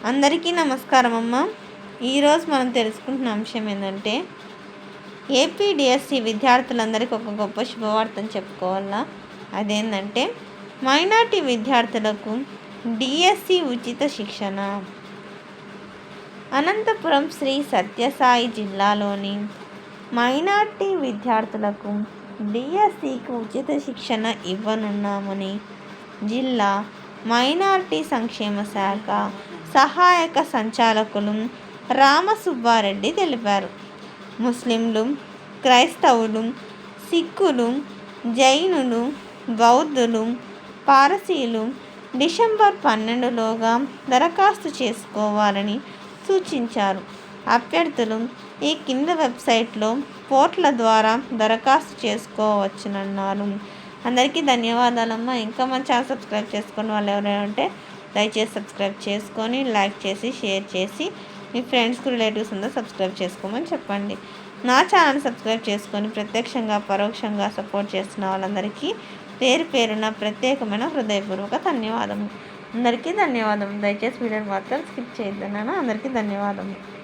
అందరికీ నమస్కారం అమ్మ. ఈరోజు మనం తెలుసుకుంటున్న అంశం ఏంటంటే ఏపీ డిఎస్సి విద్యార్థులందరికీ ఒక గొప్ప శుభవార్తను చెప్పుకోవాలా. అదేంటంటే మైనార్టీ విద్యార్థులకు డిఎస్సి ఉచిత శిక్షణ. అనంతపురం శ్రీ సత్యసాయి జిల్లాలోని మైనార్టీ విద్యార్థులకు డిఎస్సికి ఉచిత శిక్షణ ఇవ్వనున్నామని జిల్లా మైనార్టీ సంక్షేమ శాఖ సహాయక సంచాలకులు రామసుబ్బారెడ్డి తెలిపారు. ముస్లింలు, క్రైస్తవులు, సిక్కులు, జైనులు, బౌద్ధులు, పారసీలు డిసెంబర్ 12లోగా దరఖాస్తు చేసుకోవాలని సూచించారు. అభ్యర్థులు ఈ కింద వెబ్సైట్లో పోర్టల్ ద్వారా దరఖాస్తు చేసుకోవచ్చునన్నారు. అందరికీ ధన్యవాదాలమ్మా. ఇంకా మన ఛానల్ సబ్స్క్రైబ్ చేసుకుని వాళ్ళు ఎవరైనా ఉంటే దయచేసి సబ్స్క్రైబ్ చేసుకొని లైక్ చేసి షేర్ చేసి మీ ఫ్రెండ్స్కి రిలేటివ్స్ అందరూ సబ్స్క్రైబ్ చేసుకోమని చెప్పండి. నా ఛానల్ సబ్స్క్రైబ్ చేసుకొని ప్రత్యక్షంగా పరోక్షంగా సపోర్ట్ చేస్తున్న వాళ్ళందరికీ పేరు పేరున ప్రత్యేకమైన హృదయపూర్వక ధన్యవాదము. అందరికీ ధన్యవాదం. దయచేసి వీడియోని మాత్రం స్కిప్ చేయొద్దు. అందరికీ ధన్యవాదము.